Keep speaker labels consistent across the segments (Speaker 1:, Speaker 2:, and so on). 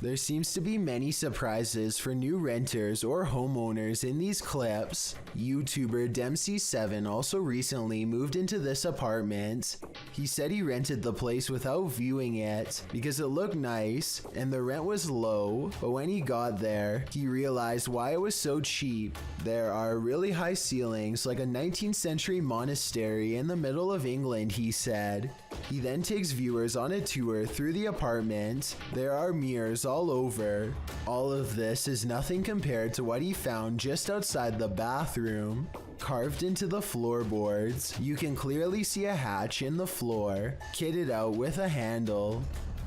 Speaker 1: There seems to be many surprises for new renters or homeowners in these clips. YouTuber Dempsey7 also recently moved into this apartment. He said he rented the place without viewing it because it looked nice and the rent was low, but when he got there, he realized why it was so cheap. There are really high ceilings like a 19th century monastery in the middle of England, he said. He then takes viewers on a tour through the apartment. There are mirrors all over. All of this is nothing compared to what he found just outside the bathroom. Carved into the floorboards, you can clearly see a hatch in the floor, kitted out with a handle.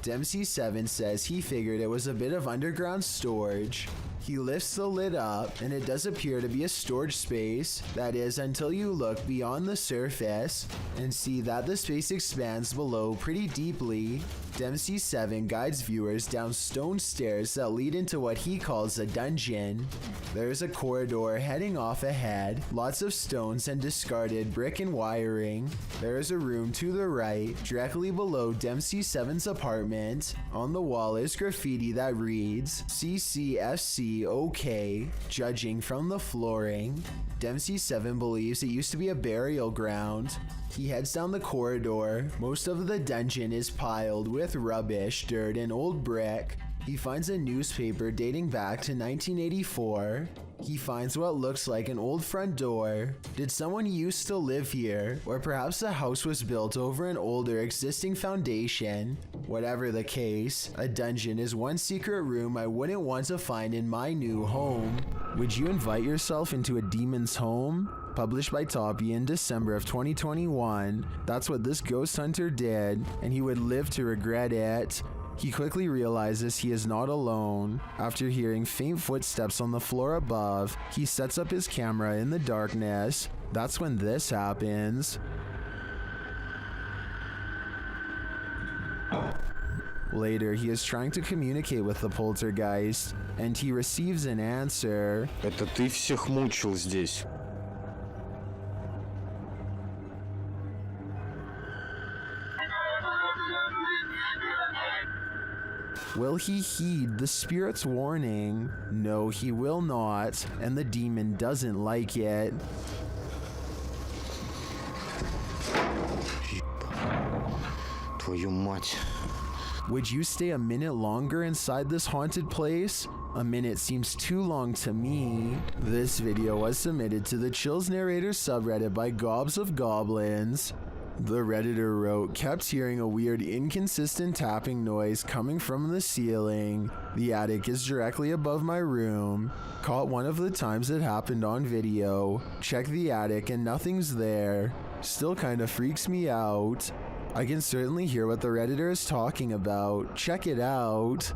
Speaker 1: Dempsey7 says he figured it was a bit of underground storage. He lifts the lid up and it does appear to be a storage space, that is until you look beyond the surface and see that the space expands below pretty deeply. Dempsey7 guides viewers down stone stairs that lead into what he calls a dungeon. There's a corridor heading off ahead, lots of stones and discarded brick and wiring. There is a room to the right, directly below Dempsey7's apartment. On the wall is graffiti that reads, CCFC OK, judging from the flooring. Dempsey7 believes it used to be a burial ground. He heads down the corridor. Most of the dungeon is piled with rubbish, dirt, and old brick. He finds a newspaper dating back to 1984. He finds what looks like an old front door. Did someone used to live here? Or perhaps the house was built over an older existing foundation? Whatever the case, a dungeon is one secret room I wouldn't want to find in my new home. Would you invite yourself into a demon's home? Published by Toppy in December of 2021. That's what this ghost hunter did, and he would live to regret it. He quickly realizes he is not alone. After hearing faint footsteps on the floor above, he sets up his camera in the darkness. That's when this happens. Later, he is trying to communicate with the poltergeist, and he receives an answer.
Speaker 2: Это ты всех мучил здесь.
Speaker 1: Will he heed the spirit's warning? No, he will not, and the demon doesn't like it.
Speaker 2: Твою мать.
Speaker 1: Would you stay a minute longer inside this haunted place? A minute seems too long to me. This video was submitted to the Chills Narrator subreddit by Gobs of Goblins. The Redditor wrote, kept hearing a weird inconsistent tapping noise coming from the ceiling. The attic is directly above my room. Caught one of the times it happened on video. Check the attic and nothing's there. Still kinda freaks me out. I can certainly hear what the Redditor is talking about. Check it out.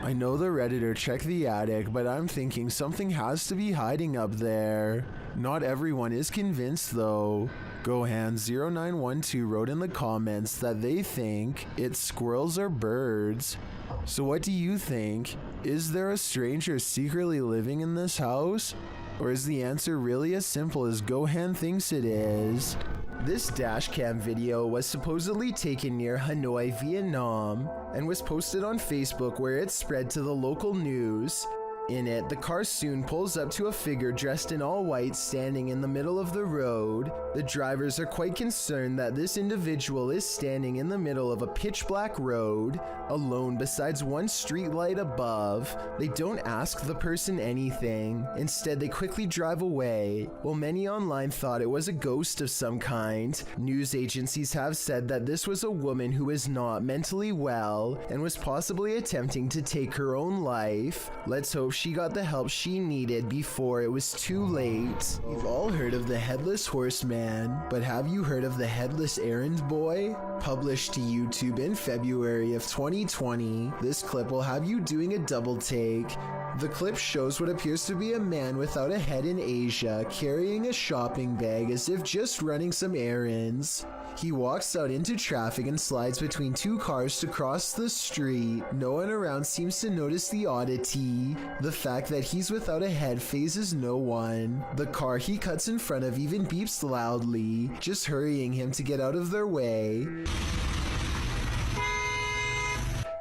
Speaker 1: I know the Redditor checked the attic, but I'm thinking something has to be hiding up there. Not everyone is convinced though. Gohan0912 wrote in the comments that they think it's squirrels or birds. So what do you think? Is there a stranger secretly living in this house? Or is the answer really as simple as Gohan thinks it is? This dashcam video was supposedly taken near Hanoi, Vietnam, and was posted on Facebook where it spread to the local news. In it, the car soon pulls up to a figure dressed in all white standing in the middle of the road. The drivers are quite concerned that this individual is standing in the middle of a pitch black road, alone besides one street light above. They don't ask the person anything. Instead, they quickly drive away. While many online thought it was a ghost of some kind, news agencies have said that this was a woman who is not mentally well and was possibly attempting to take her own life. Let's hope she got the help she needed before it was too late. You've all heard of the Headless Horseman, but have you heard of the Headless Errand Boy? Published to YouTube in February of 2020, this clip will have you doing a double take. The clip shows what appears to be a man without a head in Asia carrying a shopping bag as if just running some errands. He walks out into traffic and slides between two cars to cross the street. No one around seems to notice the oddity. The fact that he's without a head phases no one. The car he cuts in front of even beeps loudly, just hurrying him to get out of their way.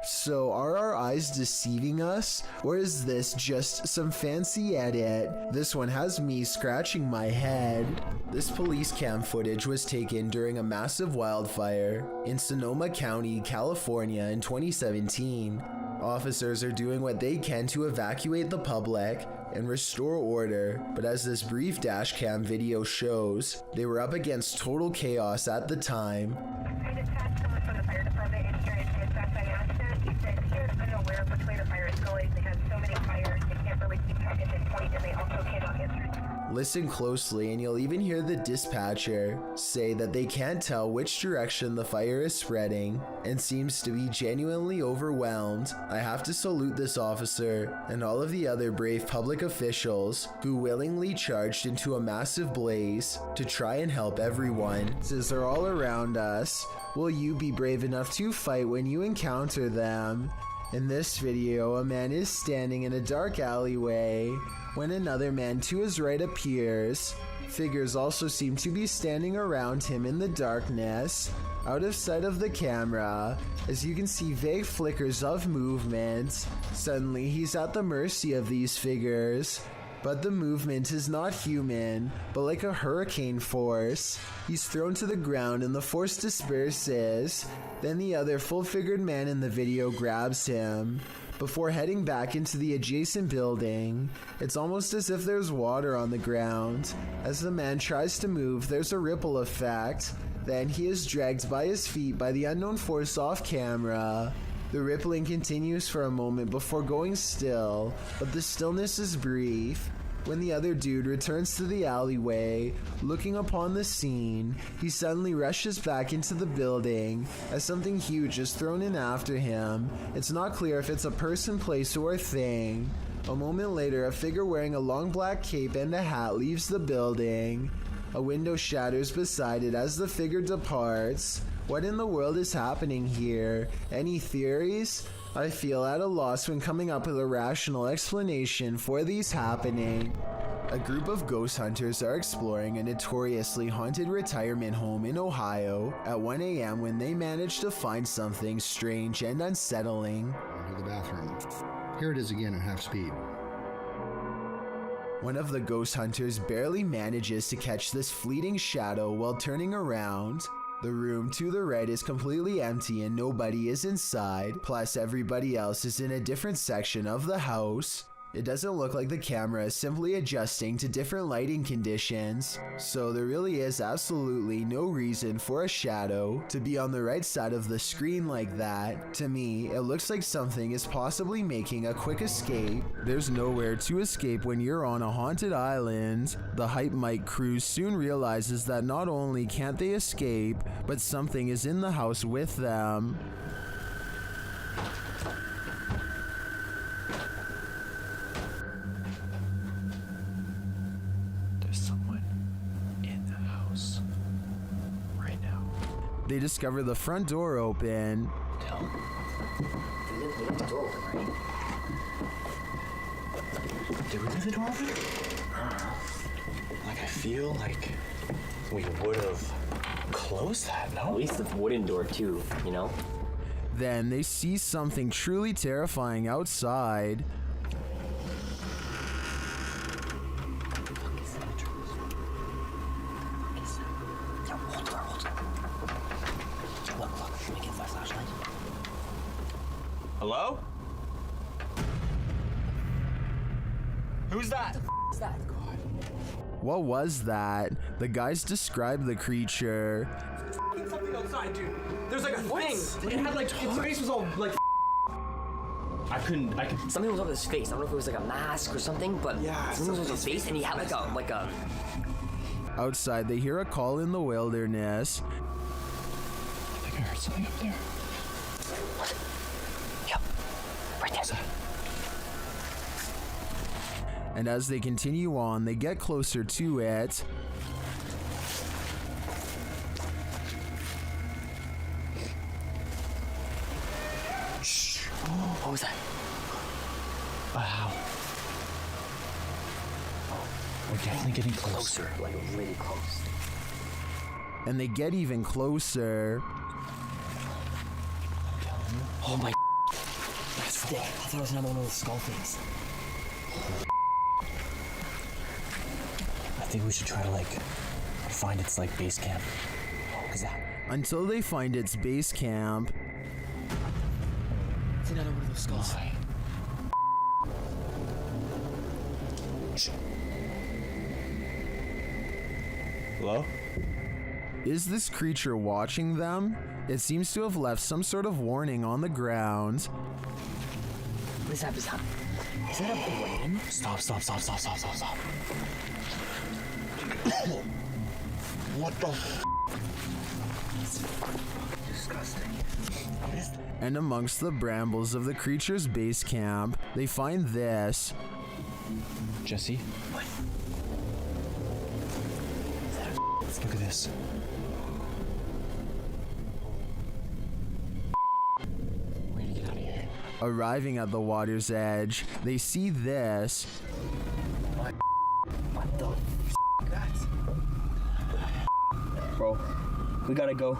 Speaker 1: So are our eyes deceiving us, or is this just some fancy edit? This one has me scratching my head. This police cam footage was taken during a massive wildfire in Sonoma County, California in 2017. Officers are doing what they can to evacuate the public and restore order, but as this brief dashcam video shows, they were up against total chaos at the time.
Speaker 3: I dispatched someone from the fire department and here in dispatch by accident. He said he was unaware of which way the fire is going. They have so many fires, they can't really keep track at this point, and they also cannot answer.
Speaker 1: Listen closely and you'll even hear the dispatcher say that they can't tell which direction the fire is spreading and seems to be genuinely overwhelmed. I have to salute this officer and all of the other brave public officials who willingly charged into a massive blaze to try and help everyone. Since they're all around us, will you be brave enough to fight when you encounter them? In this video, a man is standing in a dark alleyway when another man to his right appears. Figures also seem to be standing around him in the darkness, out of sight of the camera, as you can see vague flickers of movement. Suddenly, he's at the mercy of these figures. But the movement is not human, but like a hurricane force. He's thrown to the ground and the force disperses. Then the other full-figured man in the video grabs him before heading back into the adjacent building. It's almost as if there's water on the ground. As the man tries to move, there's a ripple effect. Then he is dragged by his feet by the unknown force off camera. The rippling continues for a moment before going still, but the stillness is brief. When the other dude returns to the alleyway, looking upon the scene, he suddenly rushes back into the building as something huge is thrown in after him. It's not clear if it's a person, place, or thing. A moment later, a figure wearing a long black cape and a hat leaves the building. A window shatters beside it as the figure departs. What in the world is happening here? Any theories? I feel at a loss when coming up with a rational explanation for these happening. A group of ghost hunters are exploring a notoriously haunted retirement home in Ohio at 1 a.m. when they manage to find something strange and unsettling.
Speaker 4: Into the bathroom. Here it is again at half speed.
Speaker 1: One of the ghost hunters barely manages to catch this fleeting shadow while turning around. The room to the right is completely empty and nobody is inside, plus everybody else is in a different section of the house. It doesn't look like the camera is simply adjusting to different lighting conditions, so there really is absolutely no reason for a shadow to be on the right side of the screen like that. To me, it looks like something is possibly making a quick escape. There's nowhere to escape when you're on a haunted island. The Hype Mic crew soon realizes that not only can't they escape, but something is in the house with them. They discover the front door open.
Speaker 5: We left the door open, right? Did we leave the door open? I don't know. Like, I feel like we would have closed that, no? At least the wooden door, too, you know?
Speaker 1: Then they see something truly terrifying outside.
Speaker 5: Hello? Who's that?
Speaker 6: What is that?
Speaker 5: God.
Speaker 1: What was that? The guys described the creature.
Speaker 7: Something outside, dude. There's like a thing. It had like, its face was all like. I couldn't.
Speaker 6: Something was over his face. I don't know if it was like a mask or something, but
Speaker 7: Yeah,
Speaker 6: something was on his face, and he had like a.
Speaker 1: Outside, they hear a call in the wilderness.
Speaker 5: I think I heard something up there.
Speaker 6: Yep. Right there.
Speaker 1: And as they continue on, they get closer to it.
Speaker 6: What was that?
Speaker 5: Wow. We're definitely getting
Speaker 6: Closer, like really close.
Speaker 1: And they get even closer.
Speaker 6: Oh my. That's thick. I thought it was another one of those skull things.
Speaker 5: I think we should try to like find its like base camp. Cause that.
Speaker 1: Until they find its base camp.
Speaker 6: It's another one of those skulls.
Speaker 5: Hello?
Speaker 1: Is this creature watching them? It seems to have left some sort of warning on the ground.
Speaker 6: What is that? Is that a brain?
Speaker 5: Stop. What the
Speaker 6: Disgusting. What is that?
Speaker 1: And amongst the brambles of the creature's base camp, they find this.
Speaker 5: Jesse?
Speaker 6: What?
Speaker 5: Look at this. We need to get out of here.
Speaker 1: Arriving at the water's edge, they see this.
Speaker 6: What the That's... Bro, we gotta go.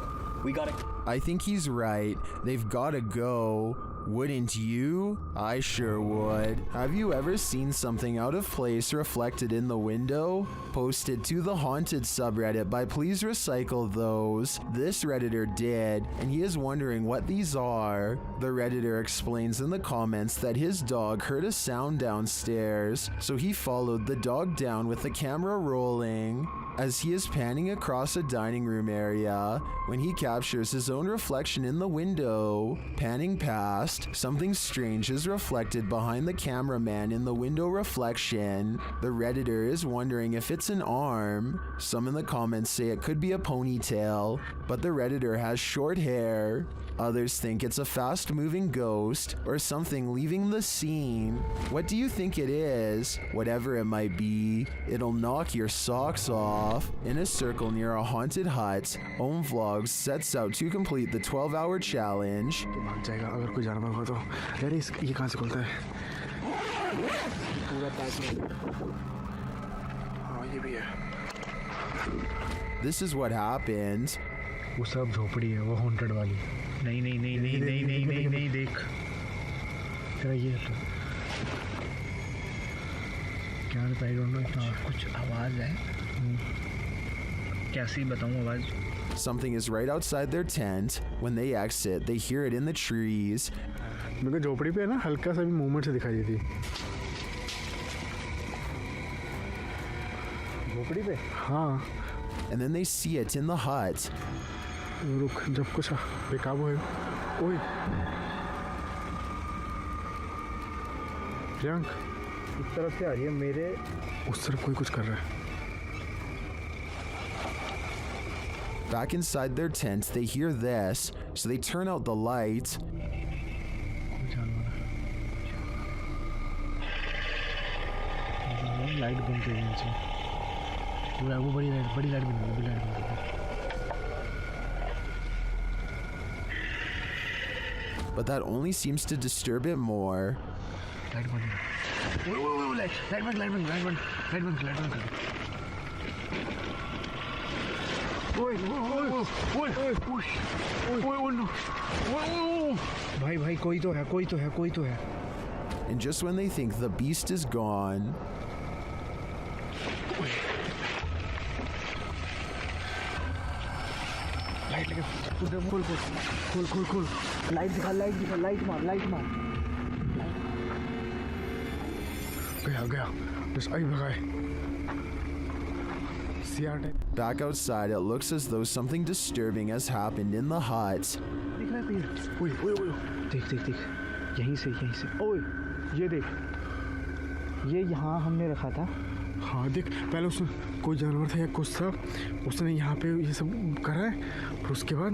Speaker 1: I think he's right. They've gotta go. Wouldn't you? I sure would. Have you ever seen something out of place reflected in the window? Posted to the haunted subreddit by Please Recycle Those. This Redditor did, and he is wondering what these are. The Redditor explains in the comments that his dog heard a sound downstairs, so he followed the dog down with the camera rolling. As he is panning across a dining room area, when he captures his own reflection in the window, panning past, something strange is reflected behind the cameraman in the window reflection. The Redditor is wondering if it's an arm. Some in the comments say it could be a ponytail, but the Redditor has short hair. Others think it's a fast-moving ghost or something leaving the scene. What do you think it is? Whatever it might be, it'll knock your socks off. In a circle near a haunted hut, Om Vlogs sets out to complete the 12-hour challenge.
Speaker 8: भाग जाएगा अगर कोई जानवर हो तो यार ये कहाँ से खुलता है पूरा पैक में हाँ ये भी है
Speaker 1: This is what happened.
Speaker 8: वो सब झोपड़ी है वो हॉन्टेड वाली नहीं नहीं नहीं नहीं नहीं नहीं नहीं नहीं देख तेरा ये क्या रहता है डोंट नो कुछ आवाज़ है कैसी बताऊँ आवाज़
Speaker 1: Something is right outside their tent. When they exit, they hear it in the trees.
Speaker 8: मेरे को झोपड़ी पे है ना हल्का सा भी मूवमेंट से दिखाई देती झोपड़ी पे हाँ
Speaker 1: And then they see it in the hut.
Speaker 8: रुक जब कुछ बेकाबू है ओए प्रियंक इस तरफ से आ रही है मेरे उस तरफ कोई कुछ कर रहा है
Speaker 1: Back inside their tent, they hear this, so they turn out the light.
Speaker 8: Light बंद कर नीचे वो बड़ी लाइट बंद कर
Speaker 1: But that only seems to disturb it more.
Speaker 8: Light बंद लाइट बंद कर भाई कोई तो है
Speaker 1: And just when they think the beast is gone,
Speaker 8: light लगे खोल लाइट दिखा लाइट मार गया बस आई भगाए
Speaker 1: back outside, it looks as though something disturbing has happened in the hut.
Speaker 8: दिख रहा है पेड़ ओए देख यहीं से ओए ये देख ये यहाँ हमने रखा था हाँ देख पहले उसने कोई जानवर था या कुछ था उसने यहाँ पे ये सब करा है फिर उसके बाद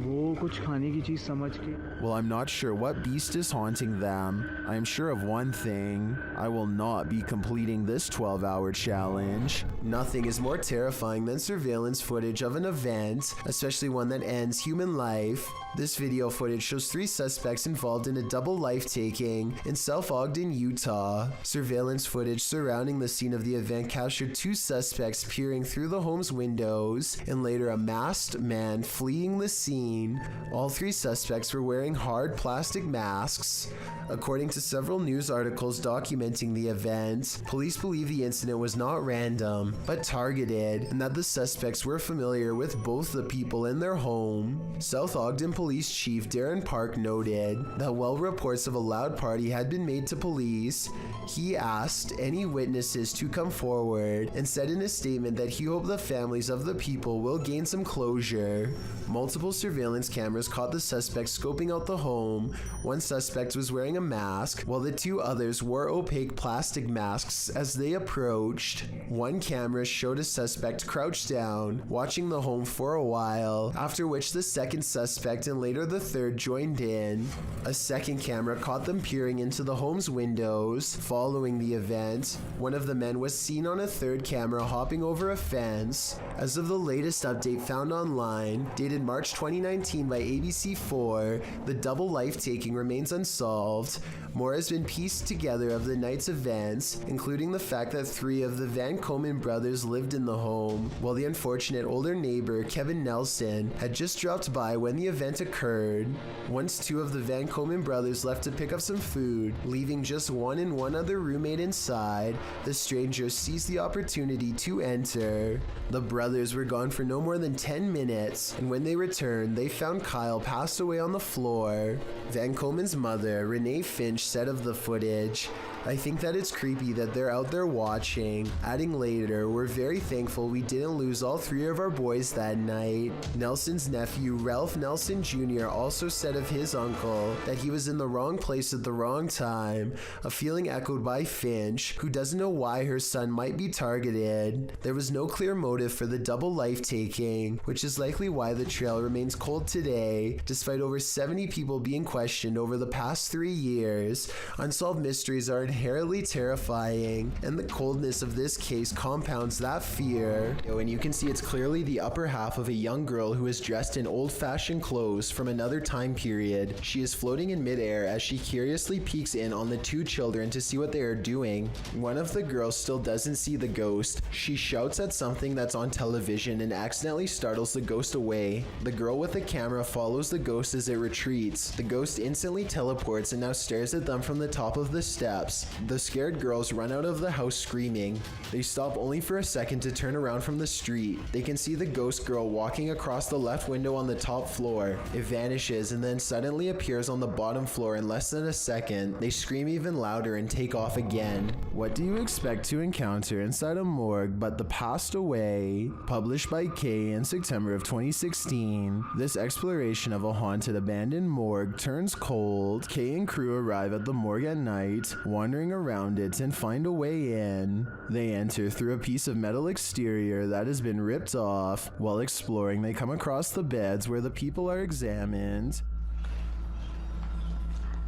Speaker 8: वो उनको कुछ खाने की चीज समझ के
Speaker 1: Well, I'm not sure what beast is haunting them. I am sure of one thing. I will not be completing this 12-hour challenge. Nothing is more terrifying than surveillance footage of an event, especially one that ends human life. This video footage shows 3 suspects involved in a double life-taking in South Ogden, Utah. Surveillance footage surrounding the scene of the event captured 2 suspects peering through the home's windows and later a masked man fleeing the scene. All 3 suspects were wearing hard plastic masks. According to several news articles documenting the event, police believe the incident was not random, but targeted, and that the suspects were familiar with both the people in their home. South Ogden Police Chief Darren Park noted that while reports of a loud party had been made to police, he asked any witnesses to come forward and said in a statement that he hoped the families of the people will gain some closure. Multiple surveillance cameras caught the suspects scoping out the home. One suspect was wearing a mask, while the 2 others wore opaque plastic masks as they approached. One camera showed a suspect crouched down, watching the home for a while, after which the second suspect and later the third joined in. A second camera caught them peering into the home's windows. Following the event, one of the men was seen on a third camera hopping over a fence. As of the latest update found online, dated March 2019 by ABC4, the double life-taking remains unsolved. More has been pieced together of the night's events, including the fact that 3 of the Van Komen brothers lived in the home, while the unfortunate older neighbor, Kevin Nelson, had just dropped by when the event occurred. Once 2 of the Van Komen brothers left to pick up some food, leaving just one and one other roommate inside, the stranger seized the opportunity to enter. The brothers were gone for no more than 10 minutes, and when they returned, they found Kyle passed away on the floor. Van Komen's mother, Renee Finch, said of the footage, "I think that it's creepy that they're out there watching," adding later, "We're very thankful we didn't lose all 3 of our boys that night." Nelson's nephew, Ralph Nelson Jr., also said of his uncle that he was in the wrong place at the wrong time, a feeling echoed by Finch, who doesn't know why her son might be targeted. There was no clear motive for the double life-taking, which is likely why the trail remains cold today, despite over 70 people being questioned over the past 3 years. Unsolved mysteries are inherently terrifying, and the coldness of this case compounds that fear. And you can see it's clearly the upper half of a young girl who is dressed in old-fashioned clothes from another time period. She is floating in midair as she curiously peeks in on the 2 children to see what they are doing. One of the girls still doesn't see the ghost. She shouts at something that's on television and accidentally startles the ghost away. The girl with the camera follows the ghost as it retreats. The ghost instantly teleports and now stares at them from the top of the steps. The scared girls run out of the house screaming. They stop only for a second to turn around from the street. They can see the ghost girl walking across the left window on the top floor. It vanishes and then suddenly appears on the bottom floor in less than a second. They scream even louder and take off again. What do you expect to encounter inside a morgue but the Passed Away? Published by Kay in September of 2016. This exploration of a haunted abandoned morgue turns cold. Kay and crew arrive at the morgue at night, wandering around it and find a way in. They enter through a piece of metal exterior that has been ripped off. While exploring, they come across the beds where the people are examined.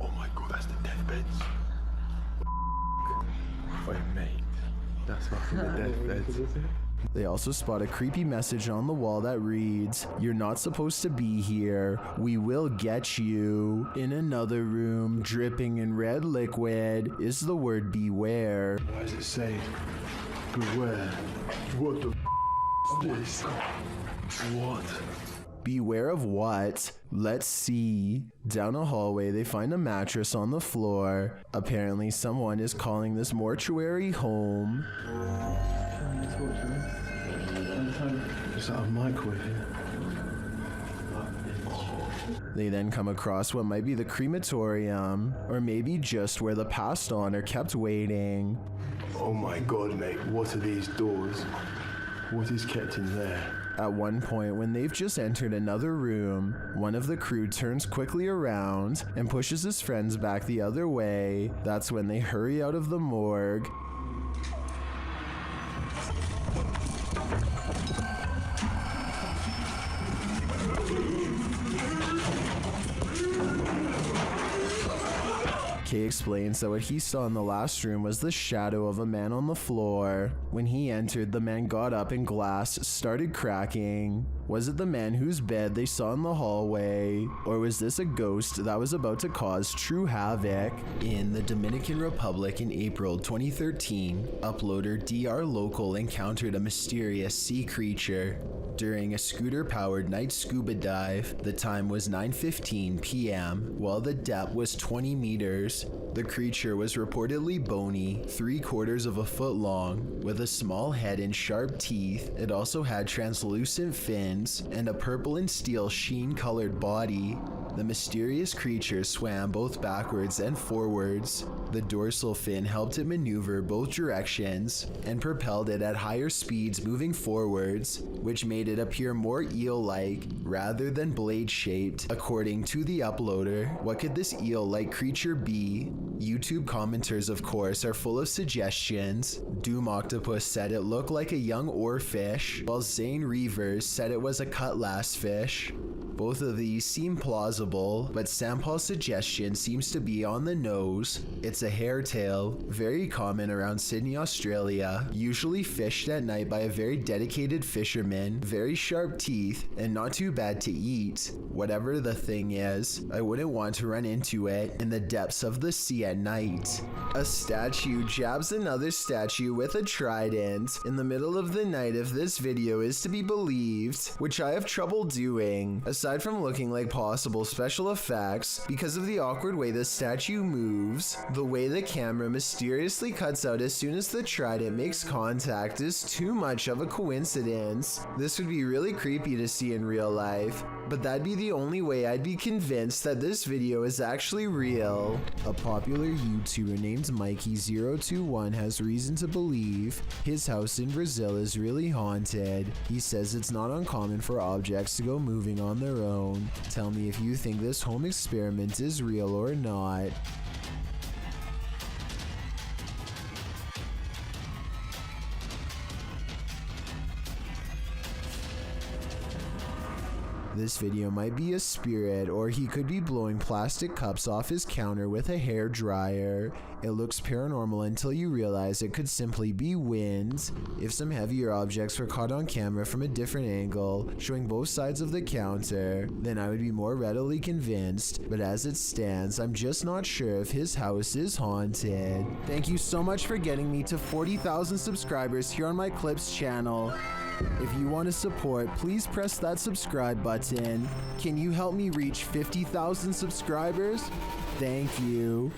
Speaker 9: Oh my god, that's the deathbeds. Wait, mate. That's fucking the deathbeds.
Speaker 1: They also spot a creepy message on the wall that reads, "You're not supposed to be here. We will get you." In another room, dripping in red liquid, is the word beware.
Speaker 9: Why does it say beware? What the is this? What?
Speaker 1: Beware of what? Let's see. Down a hallway, they find a mattress on the floor. Apparently, someone is calling this mortuary home.
Speaker 9: Is that a microwave here?
Speaker 1: They then come across what might be the crematorium, or maybe just where the passed on are kept waiting.
Speaker 9: Oh my god, mate, what are these doors? What is kept in there?
Speaker 1: At one point, when they've just entered another room, one of the crew turns quickly around and pushes his friends back the other way. That's when they hurry out of the morgue. Kay explains that what he saw in the last room was the shadow of a man on the floor. When he entered, the man got up and glass started cracking. Was it the man whose bed they saw in the hallway? Or was this a ghost that was about to cause true havoc? In the Dominican Republic in April 2013, uploader DR Local encountered a mysterious sea creature during a scooter-powered night scuba dive. The time was 9:15 p.m., while the depth was 20 meters. The creature was reportedly bony, 3/4 of a foot long, with a small head and sharp teeth. It also had translucent fins and a purple and steel sheen-colored body. The mysterious creature swam both backwards and forwards. The dorsal fin helped it maneuver both directions and propelled it at higher speeds moving forwards, which made it appear more eel-like rather than blade-shaped. According to the uploader, what could this eel-like creature be? YouTube commenters, of course, are full of suggestions. Doom Octopus said it looked like a young oarfish, while Zane Reavers said it was a cutlass fish. Both of these seem plausible, but Sampal's suggestion seems to be on the nose. It's a hairtail, very common around Sydney, Australia, usually fished at night by a very dedicated fisherman, very sharp teeth, and not too bad to eat. Whatever the thing is, I wouldn't want to run into it in the depths of the sea at night. A statue jabs another statue with a trident in the middle of the night if this video is to be believed, which I have trouble doing. Aside from looking like possible special effects, because of the awkward way the statue moves, the way the camera mysteriously cuts out as soon as the trident makes contact is too much of a coincidence. This would be really creepy to see in real life, but that'd be the only way I'd be convinced that this video is actually real. A popular YouTuber named Mikey021 has reason to believe his house in Brazil is really haunted. He says it's not uncommon for objects to go moving on their own. Tell me if you think this home experiment is real or not. This video might be a spirit, or he could be blowing plastic cups off his counter with a hair dryer. It looks paranormal until you realize it could simply be wind. If some heavier objects were caught on camera from a different angle, showing both sides of the counter, then I would be more readily convinced, but as it stands, I'm just not sure if his house is haunted. Thank you so much for getting me to 40,000 subscribers here on my Clips channel. If you want to support, please press that subscribe button. Can you help me reach 50,000 subscribers? Thank you.